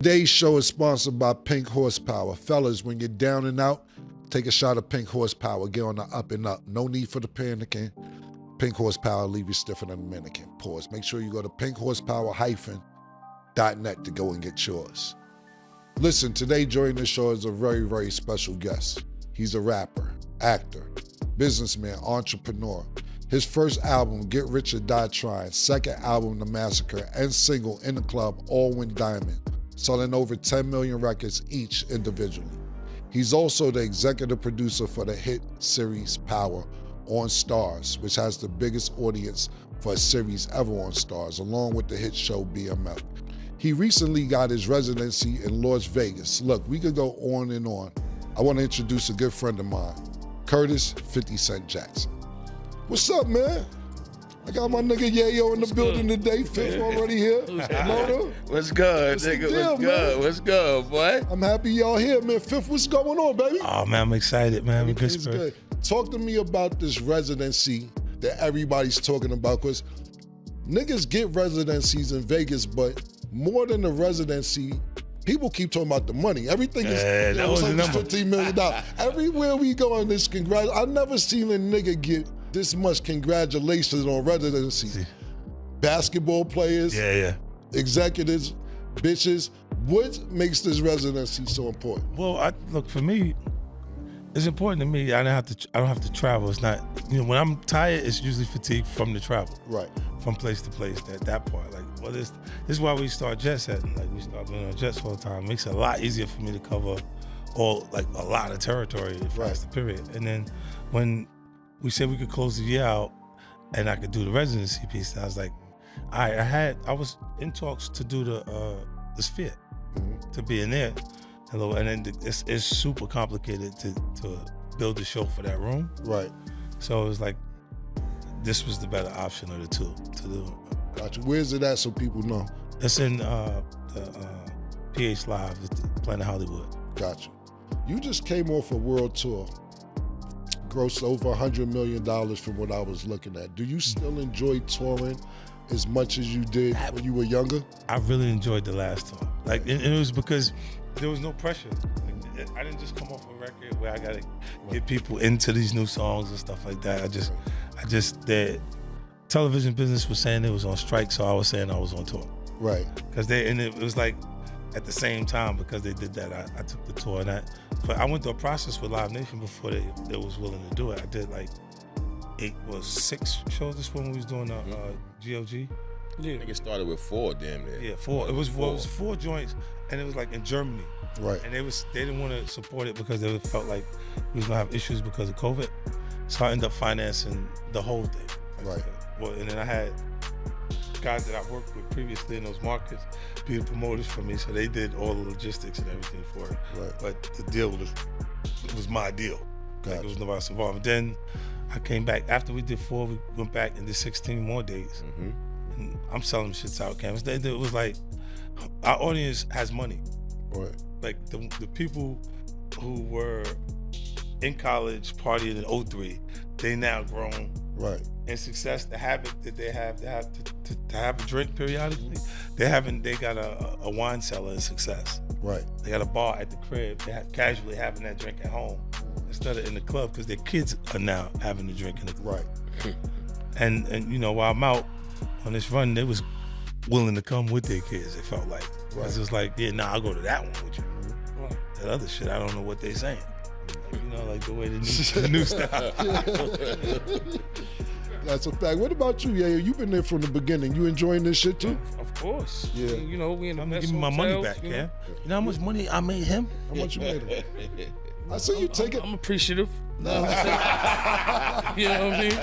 Today's show is sponsored by Pink Horsepower. Fellas, when you're down and out, take a shot of Pink Horsepower. Get on the up and up. No need for the panicking. Pink Horsepower leave you stiffer than a mannequin. Pause. Make sure you go to pinkhorsepower-net to go and get yours. Listen, today joining the show is a very, very special guest. He's a rapper, actor, businessman, entrepreneur. His first album, Get Rich or Die Trying, second album, The Massacre, and single, In the Club, all went diamond, selling over 10 million records each individually. He's also the executive producer for the hit series Power on Stars, which has the biggest audience for a series ever on Stars, along with the hit show BMF. He recently got his residency in Las Vegas. Look, we could go on and on. I want to introduce a good friend of mine, Curtis 50 Cent Jackson. What's up, man? I got my nigga Yayo in the building today. Fifth already here. Motor. What's good, nigga? What's good? What's good, boy? I'm happy y'all here, man. Fifth, what's going on, baby? Oh, man, I'm excited, man. I'm Everything's good. Talk to me about this residency that everybody's talking about, because niggas get residencies in Vegas, but more than the residency, people keep talking about the money. Everything is like $15 million. Everywhere we go on this, I've never seen a nigga get this much congratulations on residency. Basketball players, executives, bitches. What makes this residency so important? Well, look, for me, it's important to me. I don't have to travel. It's not, when I'm tired, it's usually fatigue from the travel. Right. From place to place. That part. Like, well, this is why we start jet setting. Like, we start being on jets all the time. It makes it a lot easier for me to cover a lot of territory in a faster period. And then when we said we could close the year out and I could do the residency piece, I was like, I was in talks to do the Sphere, to be in there. And then it's super complicated to build the show for that room. Right. So it was like, this was the better option of the two to do. Gotcha. Where's it at so people know? It's in the PH Live at the Planet Hollywood. Gotcha. You just came off a world tour. Grossed over $100 million from what I was looking at. Do you still enjoy touring as much as you did when you were younger? I really enjoyed the last tour. Like, and it was because there was no pressure. Like, I didn't just come off a record where I gotta get people into these new songs and stuff like that. The television business was saying it was on strike, so I was saying I was on tour. Right. And it was like at the same time, because they did that, I took the tour. But I went through a process with Live Nation before they was willing to do it. I did like 6 shows this when we was doing GOG. Yeah, I think it started with 4 damn near. Yeah, 4. It was 4 joints, and it was like in Germany. Right. And they didn't want to support it because they felt like we was gonna have issues because of COVID. So I ended up financing the whole thing. Right. Well, and then I had guys that I worked with previously in those markets being promoters for me, so they did all the logistics and everything for it. Right. But the deal was my deal. Gotcha. Like, it was nobody else involved. And then I came back after we did 4. We went back and did 16 more days. Mm-hmm. And I'm selling shits out campus. It was like, our audience has money. Right. Like the people who were in college partying in 03, they now grown. Right. And success, the habit that they have to have a drink periodically, they got a wine cellar in Success. Right. They got a bar at the crib. They casually having that drink at home instead of in the club, because their kids are now having the drink in the club. Right. and while I'm out on this run, they was willing to come with their kids, it felt like. Right. It's just like, yeah, I'll go to that one with you. Right. That other shit, I don't know what they saying. Like the way the new style. That's a fact. What about you, Yayo? You've been there from the beginning. You enjoying this shit too? Of course. Yeah. We in the best Give me my hotels, money back, yeah. You know how much money I made him? How much you made him? I see you take it. I'm appreciative. You know what I mean?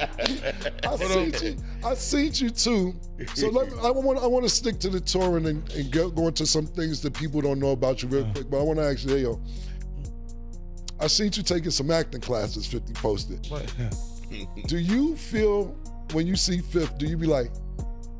I seen you too. So I want to stick to the touring and go into some things that people don't know about you real quick. But I want to ask you, Yayo, I seen you taking some acting classes, 50 posted. Right. Yeah. Do you feel, when you see Fifth, do you be like,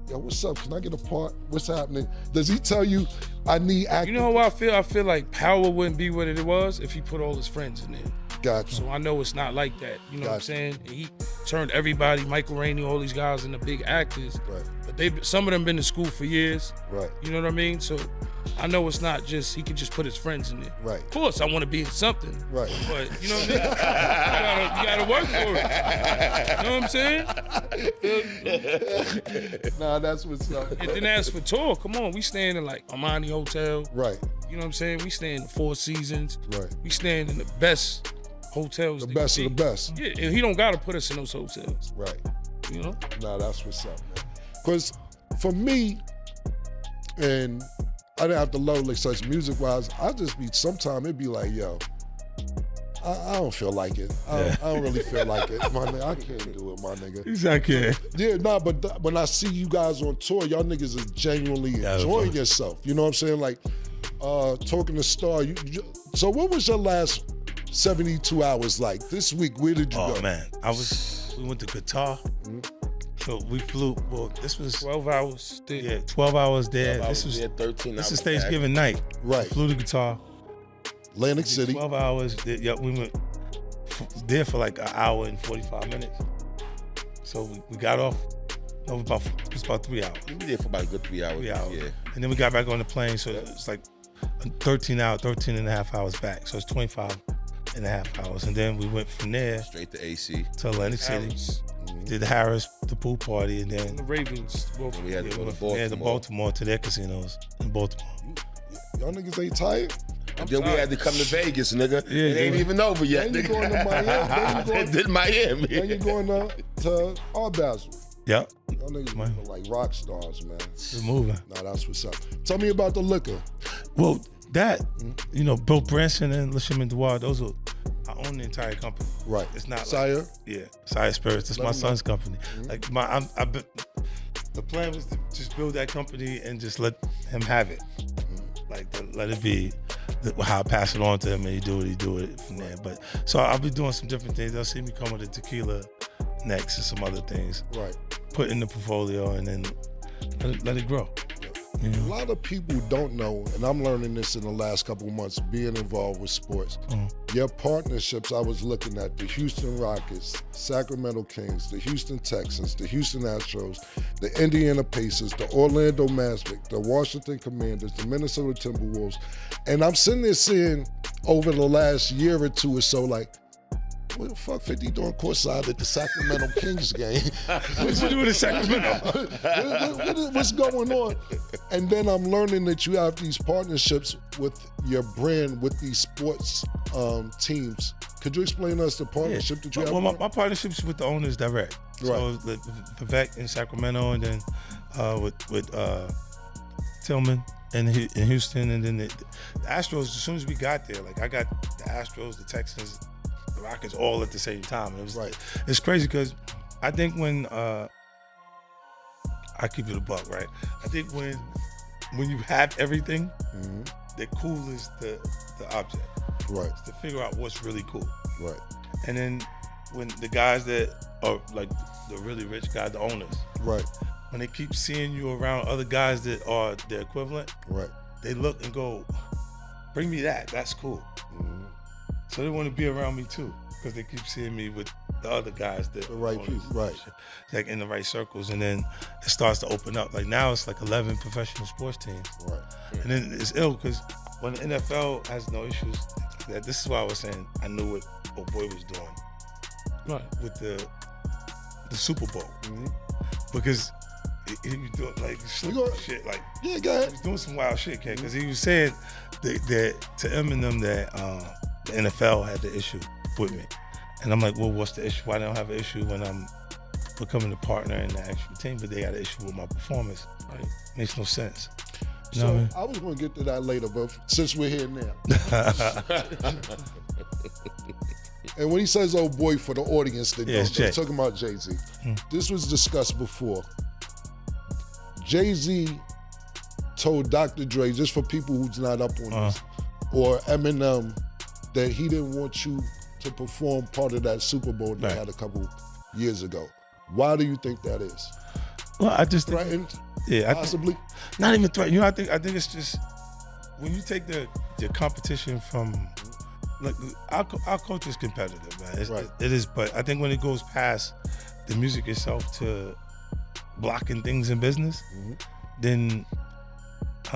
yo, what's up? Can I get a part? What's happening? Does he tell you, I need acting? You know what I feel? I feel like Power wouldn't be what it was if he put all his friends in there. Gotcha. So I know it's not like that. You know what I'm saying? He turned everybody, Michael Rainey, all these guys into big actors. Right. But some of them been to school for years. Right. You know what I mean? So I know it's not just he can just put his friends in there. Right. Of course, I want to be in something. Right. But you know what I mean? You gotta work for it. You know what I'm saying? Nah, that's what's up. And then as for tour, come on, we staying in like Armani Hotel. Right. You know what I'm saying? We staying in Four Seasons. Right. We staying in the best hotels. The best of the best. Yeah, and he don't gotta put us in those hotels. Right. You know? Nah, that's what's up, man. Because for me, and I didn't have to load like such music-wise, I just be, sometimes it'd be like, yo, I don't feel like it. I don't really feel like it, my nigga. I can't do it, my nigga. Exactly. Yeah, nah, but when I see you guys on tour, y'all niggas is genuinely enjoying yourself. You know what I'm saying? Like, talking to Star, so what was your last 72 hours like? This week, where did you go? Oh, man. We went to Qatar. Mm-hmm. So we flew, well, this was 12 hours. Yeah, 12 hours there. 12 this hours was there, 13 This hours is Thanksgiving night. Right. We flew to Qatar. Atlantic City. 12 hours. Yeah, we went there for like an hour and 45 minutes. So we got off. No, it was about 3 hours. We were there for about a good 3 hours. 3 hours. Yeah. And then we got back on the plane. So it's like 13 and a half hours back. So it's 25 and a half hours. And then we went from there Straight to AC. to Atlantic City. Mm-hmm. Did the Harris, the pool party, and then The Ravens. We had to go to to Baltimore to their casinos in Baltimore. Y'all niggas ain't tired? And then we had to come to Vegas, nigga. Yeah, it ain't even over yet. Then you going to Miami. Then Miami. Then you going to Arbazil. Yep. Y'all niggas moving like rock stars, man. We're moving. Nah, that's what's up. Tell me about the liquor. Well, that, Bill Branson and LeSherman Dewar, those are, I own the entire company. Right. It's not Sire? Like, yeah, Sire Spirits. It's my son's company. Mm-hmm. Like the plan was to just build that company and just let him have it. Like let it be how I pass it on to him and he do it from there. But so I'll be doing some different things. They'll see me come with a tequila next and some other things. Right. Put in the portfolio and then let it grow. A lot of people don't know, and I'm learning this in the last couple of months, being involved with sports. Your partnerships, I was looking at the Houston Rockets, Sacramento Kings, the Houston Texans, the Houston Astros, the Indiana Pacers, the Orlando Magic, the Washington Commanders, the Minnesota Timberwolves. And I'm sitting there seeing over the last year or two or so, like, what the fuck 50 doing courtside at the Sacramento Kings game? What you doing in Sacramento? What's going on? And then I'm learning that you have these partnerships with your brand, with these sports teams. Could you explain to us the partnership that you have? Well, my partnerships with the owners direct. Right. So Vivek in Sacramento, and then with Tillman in Houston, and then the Astros. As soon as we got there, like I got the Astros, the Texans, the Rockets all at the same time. And it was Right. It's crazy because I think when I keep it a buck, right? I think when you have everything, the cool is the object. Right. It's to figure out what's really cool. Right. And then when the guys that are like the really rich guys, the owners, Right. when they keep seeing you around other guys that are their equivalent, Right. they look and go, bring me that. That's cool. So they want to be around me too, because they keep seeing me with the other guys that The right people, right. like in the right circles, and then it starts to open up. Like now it's like 11 professional sports teams, Right. and then it's ill because when the NFL has no issues, this is why I was saying I knew what old boy was doing, right, with the Super Bowl, because he was doing like shit, like yeah, go ahead. He was doing some wild shit, Ken, because he was saying that to Eminem that the NFL had the issue with me. And I'm like, well, what's the issue? Why they don't have an issue when I'm becoming a partner in the actual team, but they got an issue with my performance? Right? Makes no sense. You know what I mean? I was going to get to that later, but since we're here now. And when he says "old boy" for the audience that don't, Jay. talking about Jay-Z. This was discussed before. Jay-Z told Dr. Dre, just for people who's not up on this, or Eminem, that he didn't want you to perform part of that Super Bowl they had a couple years ago. Why do you think that is? Well, I just think, threatened, possibly? Not even threatened. I think it's just when you take the competition from, like, our culture is competitive, man. It is, but I think when it goes past the music itself to blocking things in business, then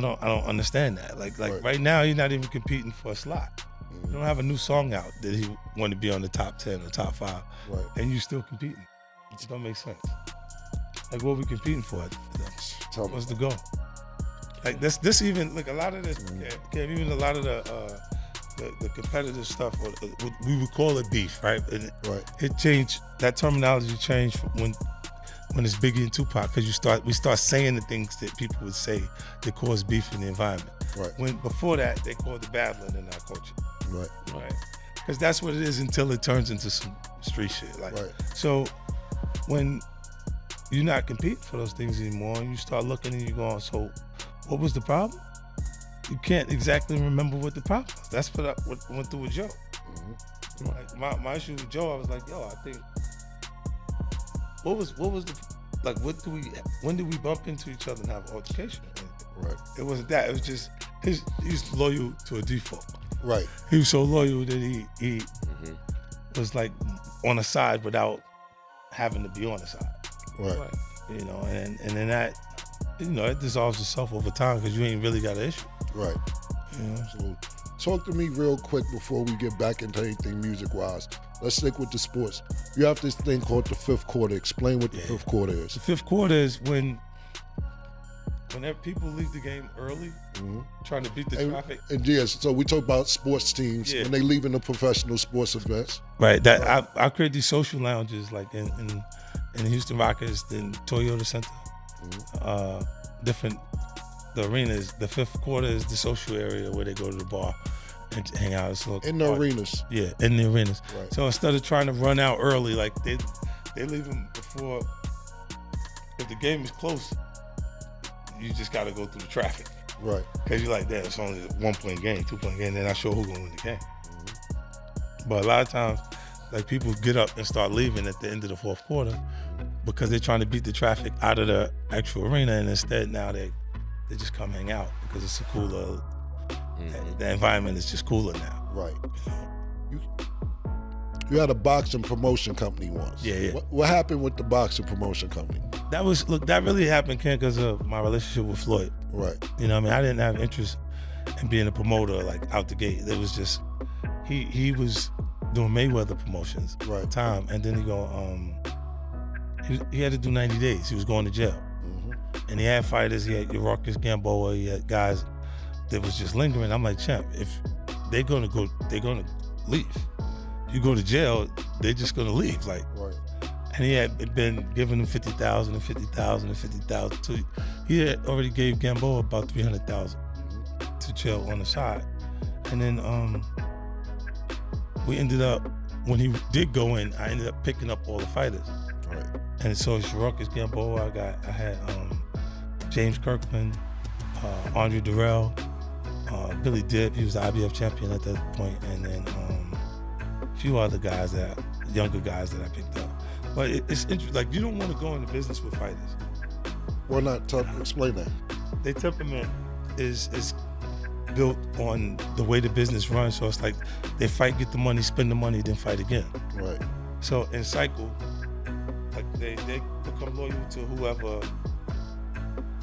I don't understand that. Like right now, he's not even competing for a slot. You don't have a new song out that he want to be on the top 10 or top 5, and you still competing. It don't make sense. Like, what are we competing for? What's the goal? Like this even like a lot of this, even a lot of the competitive stuff, or we would call it beef, right? And it changed. That terminology changed when it's Biggie and Tupac, because we start saying the things that people would say that cause beef in the environment. Right. When before that they called it battling in our culture. Right. Because that's what it is until it turns into some street shit. Like so, when you're not competing for those things anymore, and you start looking and you're going, so what was the problem? You can't exactly remember what the problem was. That's what I went through with Joe. Like my issue with Joe, I was like, yo, I think what was the like? When did we bump into each other and have an altercation? Right. It wasn't that. It was just he's loyal to a default. Right. He was so loyal that he was like on the side without having to be on the side. Right. You know, and then that, you know, it dissolves itself over time because you ain't really got an issue. Right. So talk to me real quick before we get back into anything music-wise. Let's stick with the sports. You have this thing called the fifth quarter. Explain what the fifth quarter is. The fifth quarter is whenever people leave the game early, trying to beat the traffic. And yes, so we talk about sports teams when they leave in the professional sports events. Right. That I create these social lounges like in Houston Rockets, in Toyota Center, the arenas. The fifth quarter is the social area where they go to the bar and hang out. In the arenas. Yeah, in the arenas. Right. So instead of trying to run out early, like they leave them before. If the game is close, you just got to go through the traffic. Right. Because you're like, damn, it's only a 1-point game, 2-point game, they're not sure who's going to win the game. But a lot of times, like people get up and start leaving at the end of the fourth quarter because they're trying to beat the traffic out of the actual arena, and instead now they just come hang out because it's a cooler, the environment is just cooler now. Right. You had a boxing promotion company once. Yeah. What happened with the boxing promotion company? That really happened, Ken, because of my relationship with Floyd. Right. You know what I mean? I didn't have interest in being a promoter like out the gate. It was just, he was doing Mayweather promotions at the time, and then he had to do 90 days. He was going to jail. And he had fighters, he had Yarorkis Gamboa, he had guys that was just lingering. I'm like, champ, if they're gonna leave. You go to jail, they're just gonna leave. Like, and he had been giving them 50,000 and 50,000 and 50,000. So he had already gave Gamboa about 300,000 to chill on the side. And then we ended up, when he did go in, I ended up picking up all the fighters. Right. And so Yarorkis Gamboa, I had James Kirkland, Andre Durrell, Billy Dibb, he was the IBF champion at that point, and then a few other guys younger guys that I picked up. But it's interesting, like you don't want to go into business with fighters. Why not? Explain that. Their temperament is built on the way the business runs, so it's like they fight, get the money, spend the money, then fight again. Right. So in cycle, like they become loyal to whoever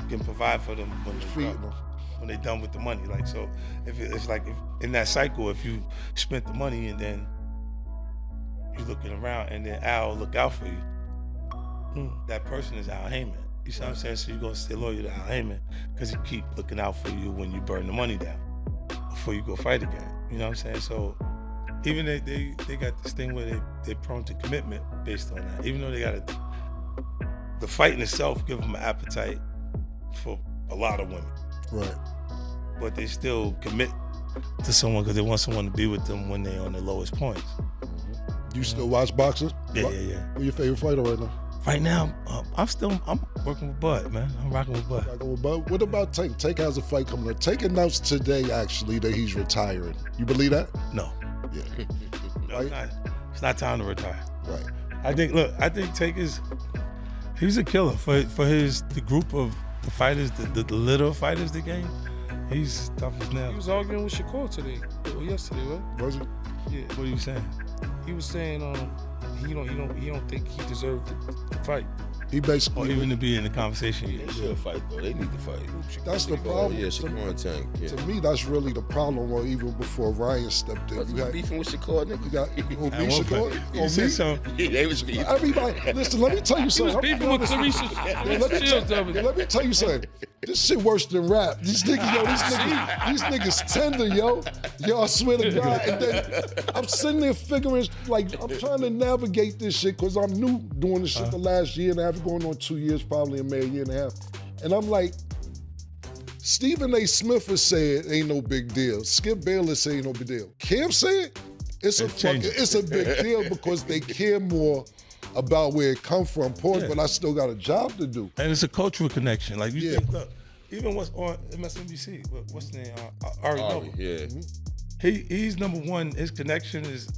can provide for them when they're done with the money. Like, so if in that cycle, if you spent the money and then you're looking around and then Al look out for you, that person is Al Heyman. You see what I'm saying? So you're gonna stay loyal to Al Heyman because he keep looking out for you when you burn the money down before you go fight again. You know what I'm saying? So even they got this thing where they're prone to commitment based on that. Even though they got the fight in itself give them an appetite for a lot of women. Right. But they still commit to someone because they want someone to be with them when they're on their lowest points. You still watch boxing? Yeah. Who's your favorite fighter right now? Right now, I'm working with Bud, man. I'm rocking with Bud. What about Tank? Tank has a fight coming up. Tank announced today, actually, that he's retiring. You believe that? No. Yeah. No, it's not time to retire. Right. I think Tank he's a killer for the group of the fighters, the little fighters the game. He's tough as nails. He was arguing with Shakur today, or yesterday, right? Was he? Yeah. What are you saying? He was saying he don't think he deserved the fight. He or basically, even to be in the conversation. They should fight though. They need to fight. that's the problem. Yeah, Shakur Tank. Yeah. To me, that's really the problem. Or even before Ryan stepped in, You beefing with Shakur, nigga? you got on At me, one Shakur? point, On you said me? something. Yeah, they was beefing. Everybody, listen. Let me tell you He was something. beefing with Clarissa Shields of Yeah, it. let me tell you something. This shit worse than rap. These niggas, these niggas tender, yo. Yo, I swear to God. And then I'm sitting there figuring, like, I'm trying to navigate this shit because I'm new doing this shit the last year and a half, going on 2 years, probably in May, a year and a half. And I'm like, Stephen A. Smith has said ain't no big deal. Skip Bayless said ain't no big deal. Cam said it's a big deal because they care more about where it come from. But I still got a job to do. And it's a cultural connection. Like, you Yeah. think, look, even what's on MSNBC, what's the name? Ari Noble. Yeah. He's number one. His connection is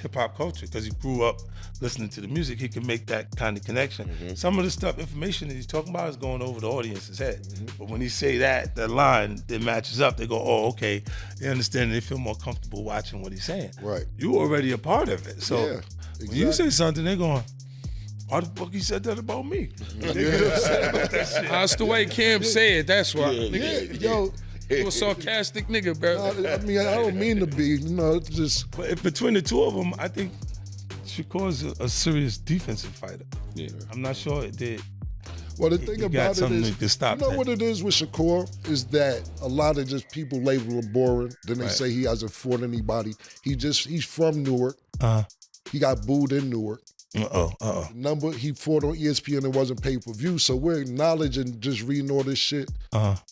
hip hop culture because he grew up listening to the music. He can make that kind of connection. Some of the stuff, information that he's talking about is going over the audience's head. But when he say that line that matches up, they go, oh, okay. They understand and they feel more comfortable watching what he's saying. Right. You already a part of it. So Yeah, when you say something, they're going, why the fuck he said that about me? They get upset about that shit. That's the way Cam said. That's why. Yeah, yo. You a sarcastic nigga, bro. I mean, I don't mean to be, it's just. But between the two of them, I think Shakur's a serious defensive fighter. Yeah. I'm not sure that. Well, the thing got about it something is, that can stop you know that. what it is with Shakur is that a lot of just people label him boring. Then they say he hasn't fought anybody. He's from Newark. He got booed in Newark. Number he fought on ESPN and wasn't pay-per-view. So we're acknowledging just reading all this shit.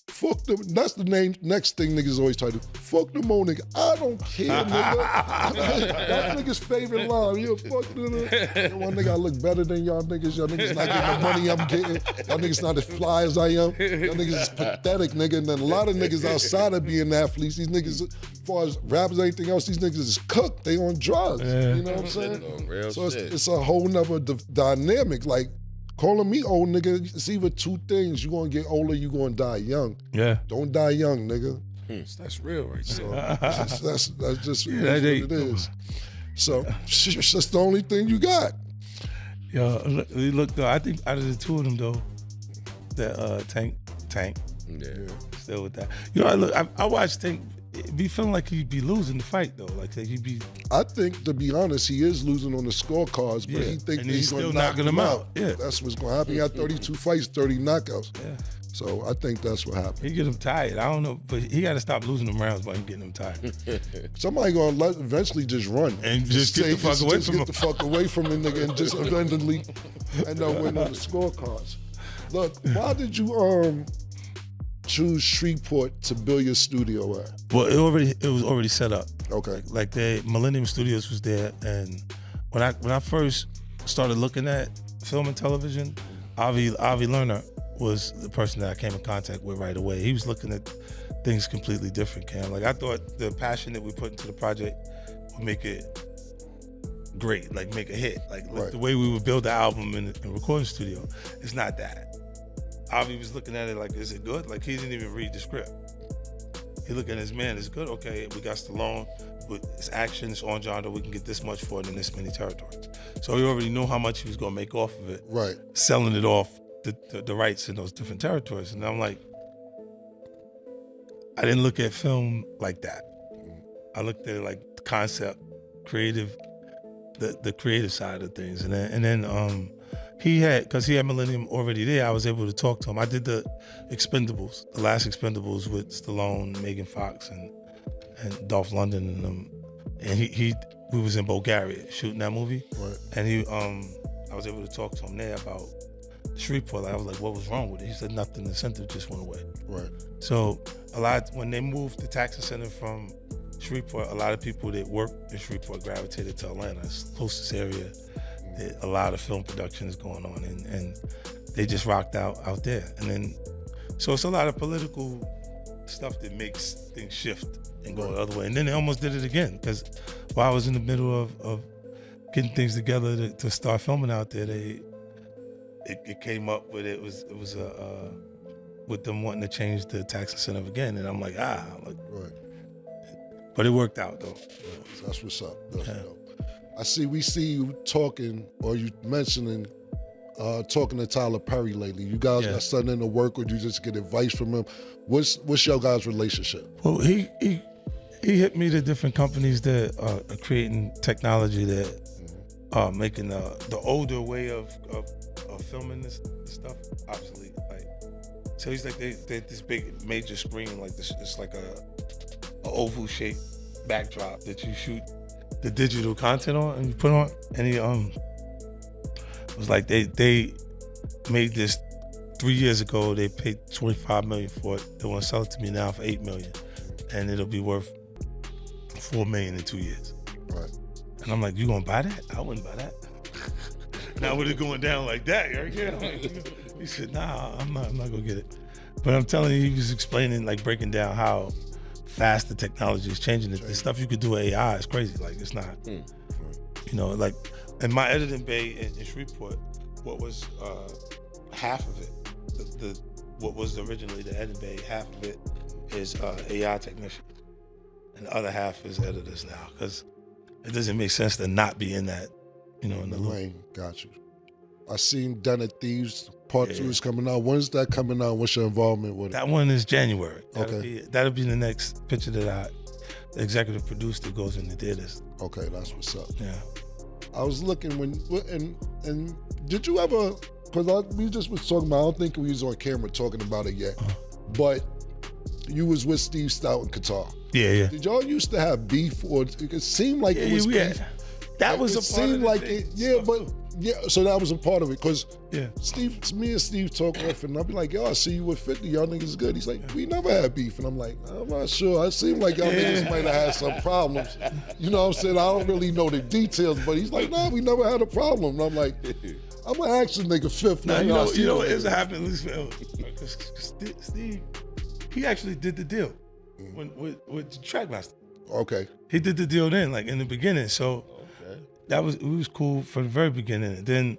Fuck them. That's the next thing niggas always try to do. Fuck them old nigga. I don't care, nigga. That nigga's favorite line. You fuck nigga. One nigga I look better than y'all niggas. Y'all niggas not getting the money I'm getting. Y'all niggas not as fly as I am. Y'all niggas is pathetic, nigga. And then a lot of niggas outside of being athletes, these niggas, as far as rappers, anything else, these niggas is cooked. They on drugs. You know what I'm saying? Real So shit. it's a whole nother dynamic. Like, calling me old nigga, it's either two things. You gonna get older, you gonna die young. Yeah. Don't die young, nigga. That's real right there. So that's just Yeah, what it is. So it's just the only thing you got. Yo, look though, I think out of the two of them though, that Tank, Yeah. still with that. You know, I watched Tank. It be feeling like he'd be losing the fight though. Like he'd be. I think, to be honest, he is losing on the scorecards, but he thinks and he's he's gonna still knock knocking him out. Yeah. That's what's gonna happen. He had 32 fights, 30 knockouts. Yeah. So I think that's what happened. He get him tired. I don't know, but he got to stop losing them rounds by him getting him tired. Somebody gonna eventually just run And just get the fuck away from him. Get the fuck away from him, nigga, and just eventually end up winning the scorecards. Look, why did you choose Shreveport to build your studio at? Well, it was already set up. Okay. Like Millennium Studios was there, and when I first started looking at film and television, Avi Lerner was the person that I came in contact with right away. He was looking at things completely different, Cam. Like I thought the passion that we put into the project would make it great, like make a hit. Like the way we would build the album in the recording studio. It's not that. Avi was looking at it like, is it good? Like he didn't even read the script. He looked at his man, it's good, okay, we got Stallone, with his action, it's on genre, we can get this much for it in this many territories. So he already knew how much he was gonna make off of it. Right. Selling it off the rights in those different territories. And I'm like, I didn't look at film like that. I looked at it like the concept, creative, the creative side of things. And then because he had Millennium already there, I was able to talk to him. I did the Expendables, the last Expendables with Stallone, Megan Fox, and Dolph Lundgren and them. And we was in Bulgaria shooting that movie. Right. And I was able to talk to him there about Shreveport. I was like, what was wrong with it? He said nothing, the incentive just went away. Right. So when they moved the tax incentive from Shreveport, a lot of people that work in Shreveport gravitated to Atlanta. It's the closest area that a lot of film production is going on, and they just rocked out there. And then, so it's a lot of political stuff that makes things shift and go the other way. And then they almost did it again, because while I was in the middle of getting things together to start filming out there, it came up with it was with them wanting to change the tax incentive again, and I'm like, right. But it worked out though. Yeah, that's what's up. That's dope. We see you talking or you mentioning talking to Tyler Perry lately. You guys got something in the work, or you just get advice from him? What's your guys' relationship? Well, he hit me to different companies that are creating technology that are making the older way of filming this stuff obsolete. Like, so he's like they this big major screen like this. It's like a oval shaped backdrop that you shoot the digital content on and you put on. And he was like they made this 3 years ago. They paid $25 million for it. They want to sell it to me now for $8 million, and it'll be worth $4 million in 2 years. Right. And I'm like, you gonna buy that? I wouldn't buy that. Now with it going down like that, he said, nah, I'm not gonna get it. But I'm telling you, he was explaining, like breaking down how fast the technology is changing. The stuff you could do with AI is crazy. Like it's not, you know, like in my editing bay in Shreveport, what was half of it, what was originally the editing bay, half of it is AI technician. And the other half is editors now, because it doesn't make sense to not be in that, you know, in the loop. Got you. I seen Den of Thieves Part 2 is coming out. When's that coming out? What's your involvement with it? That one is January. Okay. That'll be the next picture that I executive produced that goes in the theaters. Okay, that's what's up. Yeah. I was looking and did you ever, because we just was talking about, I don't think we was on camera talking about it yet, but you was with Steve Stout and Qatar. Yeah. Did y'all used to have beef, or it seemed like it was beef? That was a part of it. So that was a part of it, because me and Steve talk often, and I'll be like, yo, I see you with 50, y'all niggas good. He's like, we never had beef. And I'm like, I'm not sure. It seemed like y'all niggas might have had some problems. You know what I'm saying? I don't really know the details, but he's like, no, we never had a problem. And I'm like, I'm gonna ask the nigga fifth. Now, you know what is happening, Steve, he actually did the deal with Trackmaster. Okay. He did the deal then, like in the beginning. So it was cool from the very beginning. And then,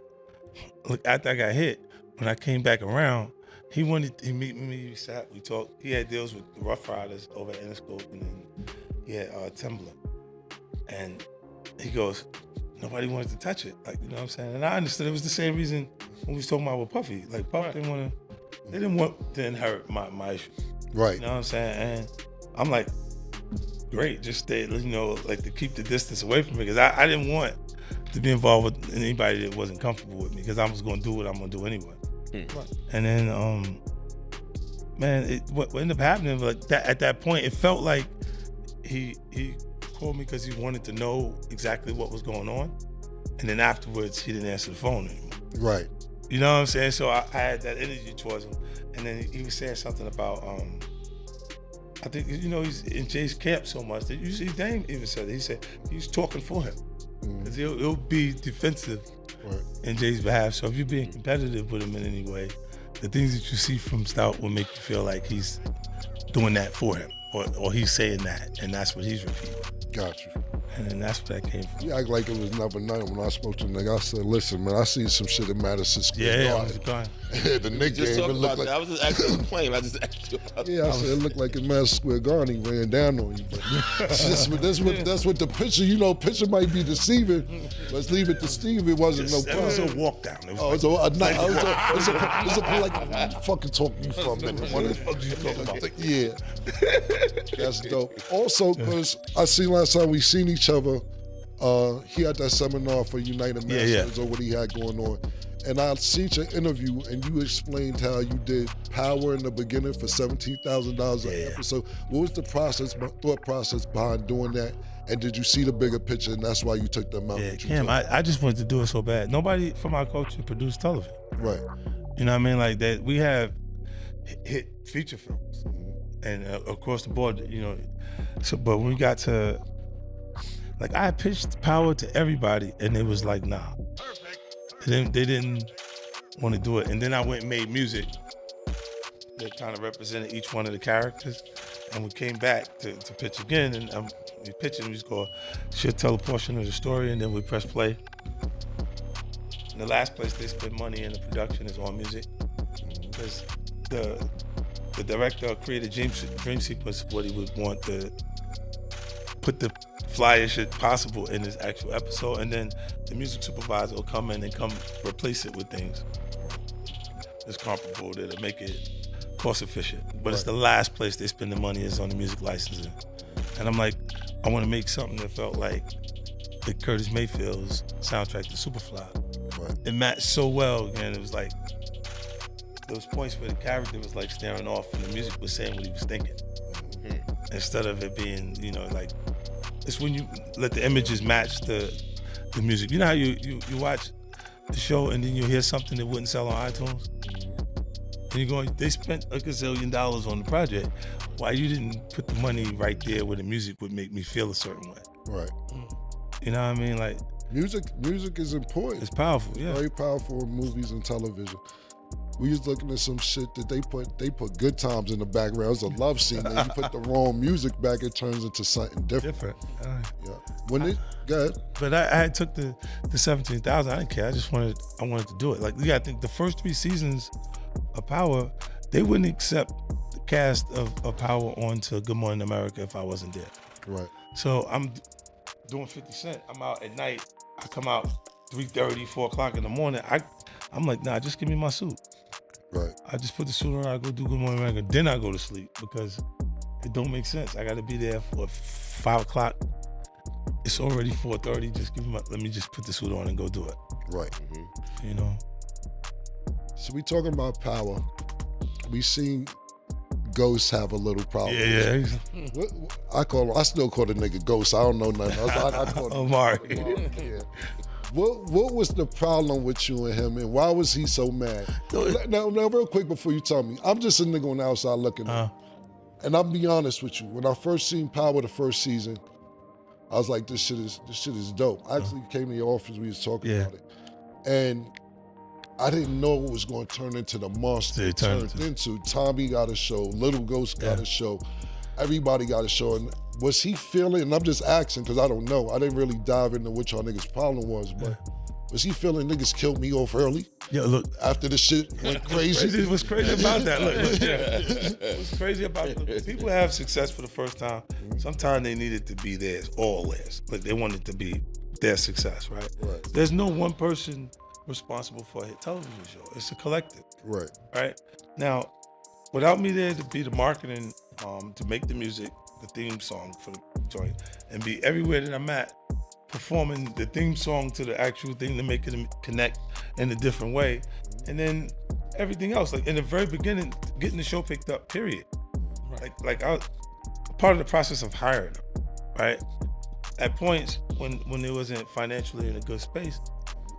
look, after I got hit, when I came back around, he meet me, we sat, we talked. He had deals with the Rough Riders over at Interscope, and then he had Timbaland. And he goes, nobody wanted to touch it. Like, you know what I'm saying? And I understood it was the same reason when we was talking about with Puffy. Like, Puff didn't want to inherit my issue. Right. You know what I'm saying? And I'm like, great, just stay, you know, like to keep the distance away from me, because I didn't want to be involved with anybody that wasn't comfortable with me, because I was going to do what I'm going to do anyway. And then, man, what ended up happening, like that, at that point, it felt like he called me because he wanted to know exactly what was going on, and then afterwards he didn't answer the phone anymore. Right. You know what I'm saying? So I had that energy towards him, and then he was saying something about I think, you know, he's in Jay's camp so much that you see Dame even said it. He said he's talking for him, because he'll be defensive in Jay's behalf. So if you're being competitive with him in any way, the things that you see from Stout will make you feel like he's doing that for him, or he's saying that, and that's what he's repeating. Got you. And then that's where that came from. You act like it was never known. When I spoke to the nigga, I said, listen, man, I seen some shit in Madison Square Garden. The nigga Just even looked like... I was just asking the plane. I just asked you about I said it looked like in Madison Square Garden he ran down on you. But that's what the picture, you know, picture might be deceiving. Let's leave it to Steve. It wasn't no It was a walk down. It was like fucking talk to you for a minute. What the fuck you talking about? Yeah. That's dope. Also, because I seen last time we seen each other, he had that seminar for United Masters or what he had going on. And I seen your interview, and you explained how you did Power in the beginning for $17,000 an episode. What was the thought process behind doing that? And did you see the bigger picture, and that's why you took the amount that you Cam, took? I just wanted to do it so bad. Nobody from our culture produced television. Right. You know what I mean? Like that, we have hit feature films, and across the board, you know. So, but when we got to, like, I pitched Power to everybody, and it was like, nah. They didn't want to do it. And then I went and made music that kind of represented each one of the characters. And we came back to pitch again, and we pitched it, and we just go, she'll tell a portion of the story, and then we press play. And the last place they spend money in the production is on music, because the director created dream sequence what he would want the put the flyest shit possible in this actual episode, and then the music supervisor will come in and replace it with things that's comparable that'll make it cost efficient. But it's the last place they spend the money is on the music licensing. And I'm like, I want to make something that felt like the Curtis Mayfield's soundtrack to Superfly. Right. It matched so well, and it was like those points where the character was like staring off and the music was saying what he was thinking. Instead of it being, you know, like, it's when you let the images match the music. You know how you watch the show and then you hear something that wouldn't sell on iTunes? And you're going, they spent like $1 zillion on the project. Why you didn't put the money right there where the music would make me feel a certain way? Right. You know what I mean? Like, music is important. It's powerful, yeah. Very powerful in movies and television. We was looking at some shit that they put Good Times in the background. It was a love scene, and you put the wrong music back, it turns into something different. Yeah. Go ahead. But I took the 17,000. I didn't care. I wanted to do it. Like, yeah, I think the first 3 seasons of Power, they wouldn't accept the cast of Power onto Good Morning America if I wasn't there. Right. So I'm doing 50 Cent. I'm out at night. I come out 3:30, 4 o'clock in the morning. I'm like, nah, just give me my suit. Right. I just put the suit on, I go do Good Morning America, then I go to sleep because it don't make sense. I gotta be there for 5 o'clock. It's already 4:30. Just let me just put the suit on and go do it. Right. Mm-hmm. You know. So we talking about Power. We seen Ghost have a little problem. Yeah. I still call the nigga Ghost. I don't know nothing else. I call him Omari. Yeah. What was the problem with you and him, and why was he so mad? Now, real quick before you tell me, I'm just a nigga on the outside looking at it. And I'll be honest with you, when I first seen Power the first season, I was like, this shit is dope. I actually came to your office, we was talking about it. And I didn't know it was going to turn into the monster it turned into. Tommy got a show, Little Ghost got a show, everybody got a show. And was he feeling, and I'm just asking because I don't know, I didn't really dive into what y'all niggas' problem was, but was he feeling niggas killed me off early? Yeah, look. After the shit went crazy? What's crazy about that? What's crazy about people have success for the first time. Sometimes they need it to be theirs, all theirs. Like they want it to be their success, right? There's no one person responsible for a hit television show. It's a collective. Right? Now, without me there to be the marketing, to make the music, the theme song for the joint, and be everywhere that I'm at, performing the theme song to the actual thing to make it connect in a different way. And then everything else, like in the very beginning, getting the show picked up, period. Like I was part of the process of hiring them, right? At points when it wasn't financially in a good space,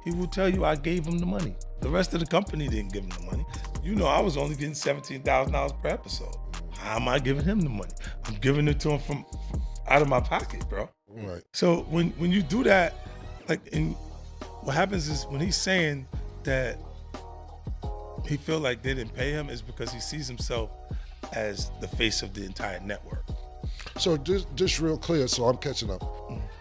he will tell you I gave him the money. The rest of the company didn't give him the money. You know, I was only getting $17,000 per episode. How am I giving him the money? I'm giving it to him from out of my pocket, bro. Right. So when you do that, like, and what happens is when he's saying that he feel like they didn't pay him is because he sees himself as the face of the entire network. So just real clear, so I'm catching up.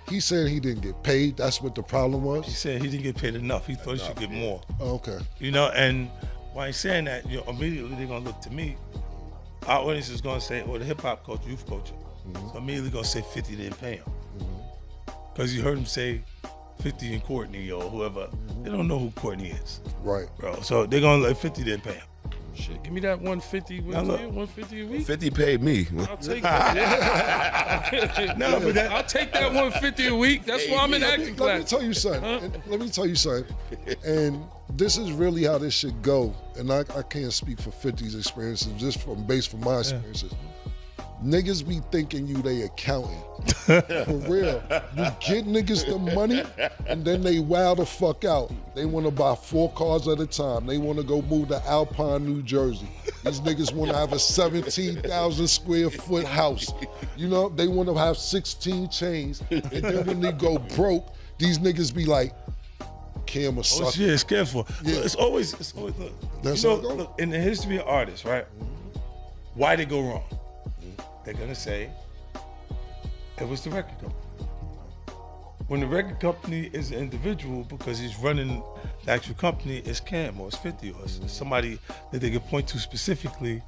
He's saying he didn't get paid. That's what the problem was? He said he didn't get paid enough. He thought he should get more. Oh, okay. You know, and while he's saying that, you know, immediately they're gonna look to me. Our audience is gonna say, well, the hip hop coach, youth coach. So immediately gonna say 50 didn't pay him. Because you heard him say 50 and Courtney or whoever. They don't know who Courtney is. Right. Bro, so they're gonna like 50 didn't pay him. Shit, give me that 150. What is it? 150 a week? 50 paid me. I'll take that. No, but I'll take that 150 a week. That's why I'm in acting class. Let me tell you something. And this is really how this should go. And I can't speak for 50's experiences, just from my experiences. Niggas be thinking you they accountant. For real. You get niggas the money and then they wow the fuck out. They want to buy 4 cars at a time. They want to go move to Alpine, New Jersey. These niggas want to have a 17,000 square foot house. You know, they want to have 16 chains. And then when they go broke, these niggas be like, Cam or suck. Oh shit, it's careful. Yeah. It's always look. That's you know, how it goes. look, in the history of artists, right? Why they go wrong? They're gonna say it was the record company. When the record company is an individual because he's running the actual company, it's Cam or it's 50 or it's somebody that they can point to specifically,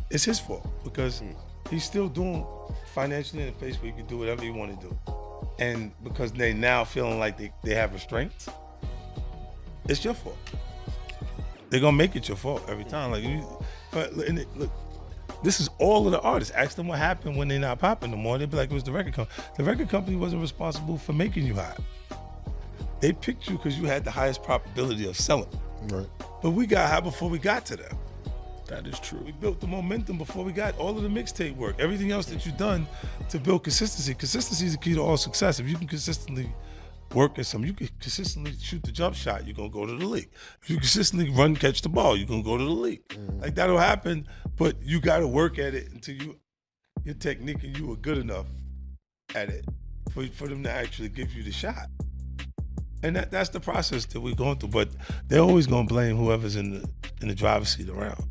it's his fault because he's still doing financially in a place where you can do whatever you want to do. And because they now feeling like they have restraints, it's your fault. They're gonna make it your fault every time. Look, this is all of the artists. Ask them what happened when they're not popping no more. They'd be like, it was the record company. The record company wasn't responsible for making you hot. They picked you because you had the highest probability of selling. Right. But we got high before we got to them. That is true. We built the momentum before we got all of the mixtape work. Everything else that you've done to build consistency. Consistency is the key to all success. If you can consistently work at something, you can consistently shoot the jump shot, you're gonna go to the league. If you consistently run, catch the ball, you're gonna go to the league. Like that'll happen, but you gotta work at it until your technique and you are good enough at it for them to actually give you the shot. And that's the process that we're going through. But they're always gonna blame whoever's in the driver's seat around.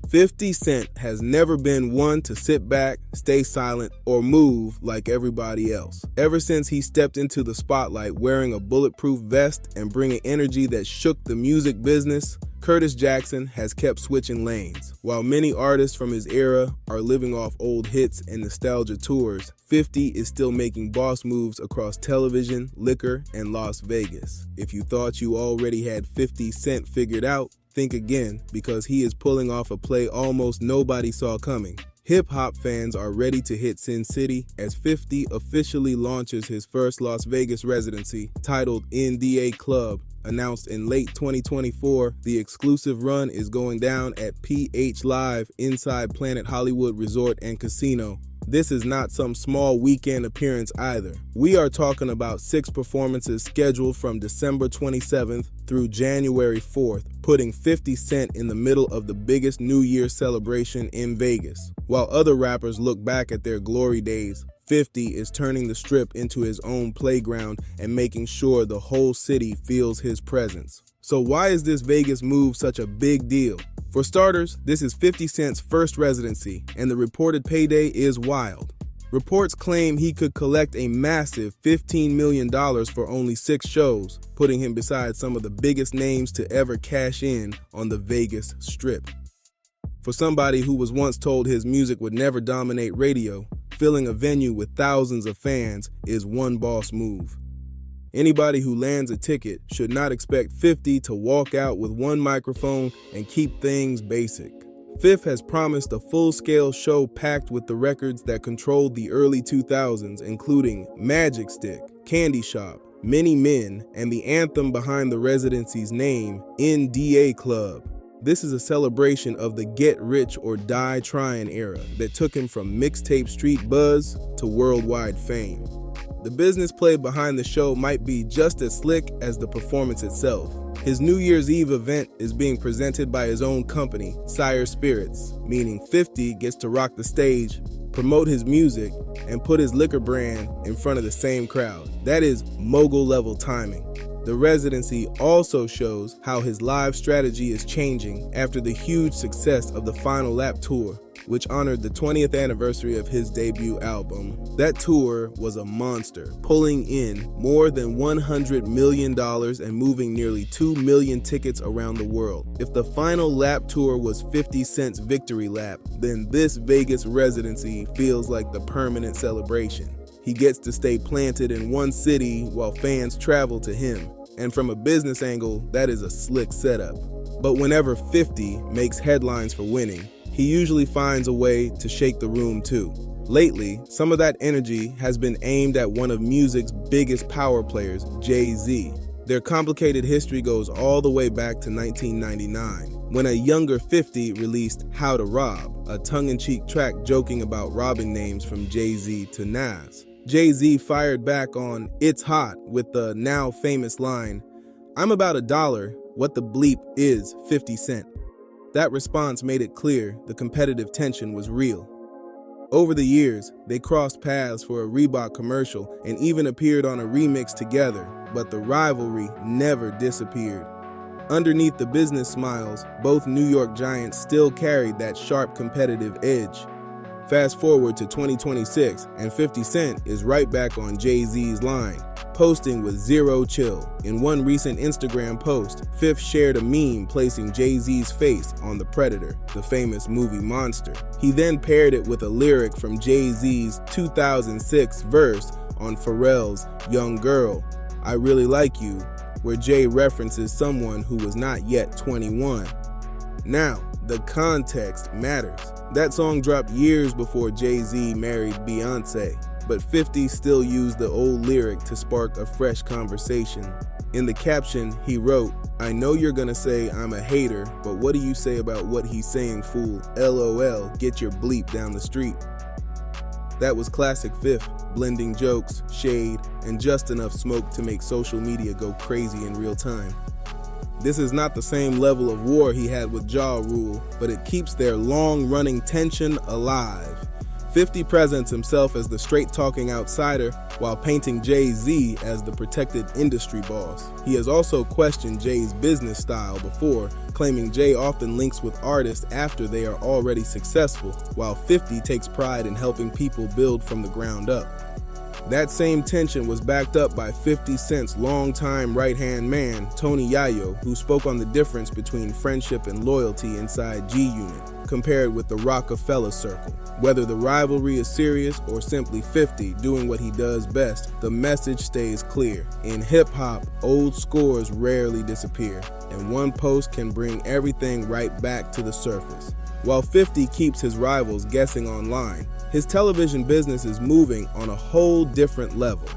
50 Cent has never been one to sit back, stay silent, or move like everybody else. Ever since he stepped into the spotlight wearing a bulletproof vest and bringing energy that shook the music business, Curtis Jackson has kept switching lanes. While many artists from his era are living off old hits and nostalgia tours, 50 is still making boss moves across television, liquor, and Las Vegas. If you thought you already had 50 Cent figured out, think again, because he is pulling off a play almost nobody saw coming. Hip-hop fans are ready to hit Sin City as 50 officially launches his first Las Vegas residency, titled NDA Club. Announced in late 2024, the exclusive run is going down at PH Live inside Planet Hollywood Resort and Casino. This is not some small weekend appearance either. We are talking about 6 performances scheduled from December 27th through January 4th, putting 50 Cent in the middle of the biggest New Year celebration in Vegas. While other rappers look back at their glory days, 50 is turning the Strip into his own playground and making sure the whole city feels his presence. So why is this Vegas move such a big deal? For starters, this is 50 Cent's first residency, and the reported payday is wild. Reports claim he could collect a massive $15 million for only 6 shows, putting him beside some of the biggest names to ever cash in on the Vegas Strip. For somebody who was once told his music would never dominate radio, filling a venue with thousands of fans is one boss move. Anybody who lands a ticket should not expect 50 to walk out with one microphone and keep things basic. Fifth has promised a full-scale show packed with the records that controlled the early 2000s, including Magic Stick, Candy Shop, Many Men, and the anthem behind the residency's name, NDA Club. This is a celebration of the get rich or die trying era that took him from mixtape street buzz to worldwide fame. The business play behind the show might be just as slick as the performance itself. His New Year's Eve event is being presented by his own company, Sire Spirits, meaning 50 gets to rock the stage, promote his music, and put his liquor brand in front of the same crowd. That is mogul-level timing. The residency also shows how his live strategy is changing after the huge success of the Final Lap Tour, which honored the 20th anniversary of his debut album. That tour was a monster, pulling in more than $100 million and moving nearly 2 million tickets around the world. If the Final Lap Tour was 50 Cent's victory lap, then this Vegas residency feels like the permanent celebration. He gets to stay planted in one city while fans travel to him. And from a business angle, that is a slick setup. But whenever 50 makes headlines for winning, he usually finds a way to shake the room too. Lately, some of that energy has been aimed at one of music's biggest power players, Jay-Z. Their complicated history goes all the way back to 1999, when a younger 50 released How to Rob, a tongue-in-cheek track joking about robbing names from Jay-Z to Nas. Jay-Z fired back on It's Hot with the now famous line, "I'm about $1, what the bleep is 50 Cent?" That response made it clear the competitive tension was real. Over the years, they crossed paths for a Reebok commercial and even appeared on a remix together, but the rivalry never disappeared. Underneath the business smiles, both New York giants still carried that sharp competitive edge. Fast forward to 2026, and 50 Cent is right back on Jay-Z's line, posting with zero chill. In one recent Instagram post, Fifth shared a meme placing Jay-Z's face on the Predator, the famous movie monster. He then paired it with a lyric from Jay-Z's 2006 verse on Pharrell's Young Girl, I Really Like You, where Jay references someone who was not yet 21. Now, the context matters. That song dropped years before Jay-Z married Beyonce, but 50 still used the old lyric to spark a fresh conversation. In the caption, he wrote, I know you're gonna say I'm a hater, but what do you say about what he's saying, fool? LOL, get your bleep down the street. That was classic Fifth, blending jokes, shade, and just enough smoke to make social media go crazy in real time. This is not the same level of war he had with Ja Rule, but it keeps their long-running tension alive. 50 presents himself as the straight-talking outsider while painting Jay-Z as the protected industry boss. He has also questioned Jay's business style before, claiming Jay often links with artists after they are already successful, while 50 takes pride in helping people build from the ground up. That same tension was backed up by 50 Cent's longtime right-hand man, Tony Yayo, who spoke on the difference between friendship and loyalty inside GUnit, compared with the Rockefeller Circle. Whether the rivalry is serious or simply 50 doing what he does best, the message stays clear. In hip-hop, old scores rarely disappear, and one post can bring everything right back to the surface. While 50 keeps his rivals guessing online, his television business is moving on a whole different level.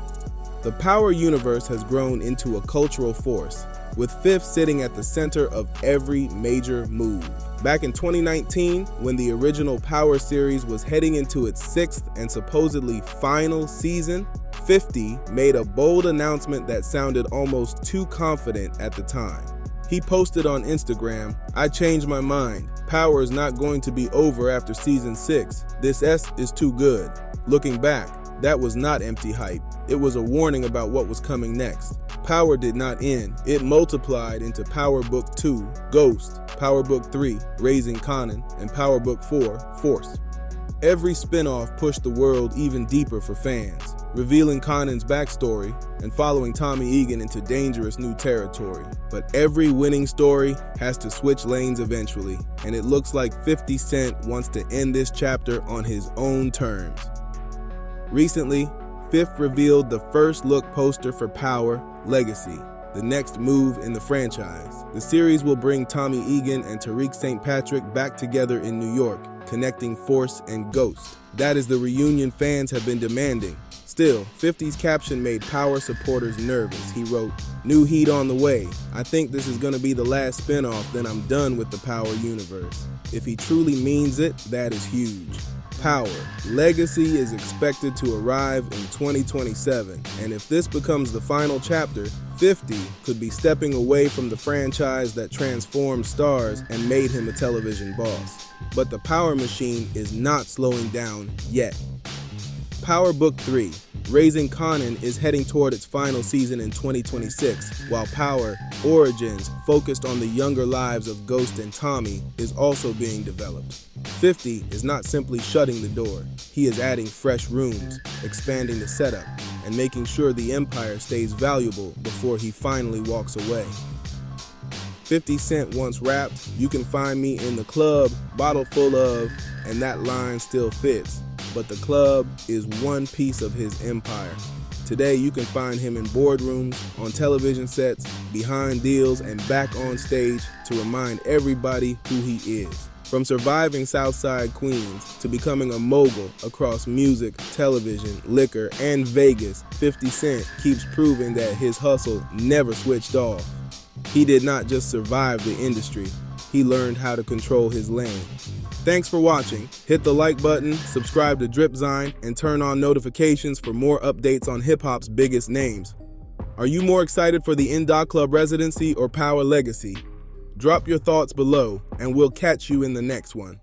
The Power universe has grown into a cultural force, with Fifth sitting at the center of every major move. Back in 2019, when the original Power series was heading into its 6th and supposedly final season, 50 made a bold announcement that sounded almost too confident at the time. He posted on Instagram, I changed my mind. Power is not going to be over after season 6. This S is too good. Looking back, that was not empty hype. It was a warning about what was coming next. Power did not end. It multiplied into Power Book 2, Ghost, Power Book 3, Raising Kanan, and Power Book 4, Force. Every spinoff pushed the world even deeper for fans, revealing Kanan's backstory and following Tommy Egan into dangerous new territory. But every winning story has to switch lanes eventually, and it looks like 50 Cent wants to end this chapter on his own terms. Recently, Fifth revealed the first look poster for Power Legacy, the next move in the franchise. The series will bring Tommy Egan and Tariq St. Patrick back together in New York, connecting Force and Ghost. That is the reunion fans have been demanding. Still, 50's caption made Power supporters nervous. He wrote, new heat on the way. I think this is going to be the last spinoff, then I'm done with the Power universe. If he truly means it, that is huge. Power Legacy is expected to arrive in 2027, and if this becomes the final chapter, 50 could be stepping away from the franchise that transformed stars and made him a television boss. But the Power machine is not slowing down yet. Power Book 3, Raising Kanan, is heading toward its final season in 2026, while Power Origins, focused on the younger lives of Ghost and Tommy, is also being developed. 50 is not simply shutting the door, he is adding fresh rooms, expanding the setup, and making sure the empire stays valuable before he finally walks away. 50 Cent once rapped, you can find me in the club, bottle full of, and that line still fits. But the club is one piece of his empire. Today you can find him in boardrooms, on television sets, behind deals, and back on stage to remind everybody who he is. From surviving Southside Queens to becoming a mogul across music, television, liquor, and Vegas, 50 Cent keeps proving that his hustle never switched off. He did not just survive the industry, he learned how to control his lane. Thanks for watching. Hit the like button, subscribe to Dripzine, and turn on notifications for more updates on hip-hop's biggest names. Are you more excited for the N-Dot Club Residency or Power Legacy? Drop your thoughts below, and we'll catch you in the next one.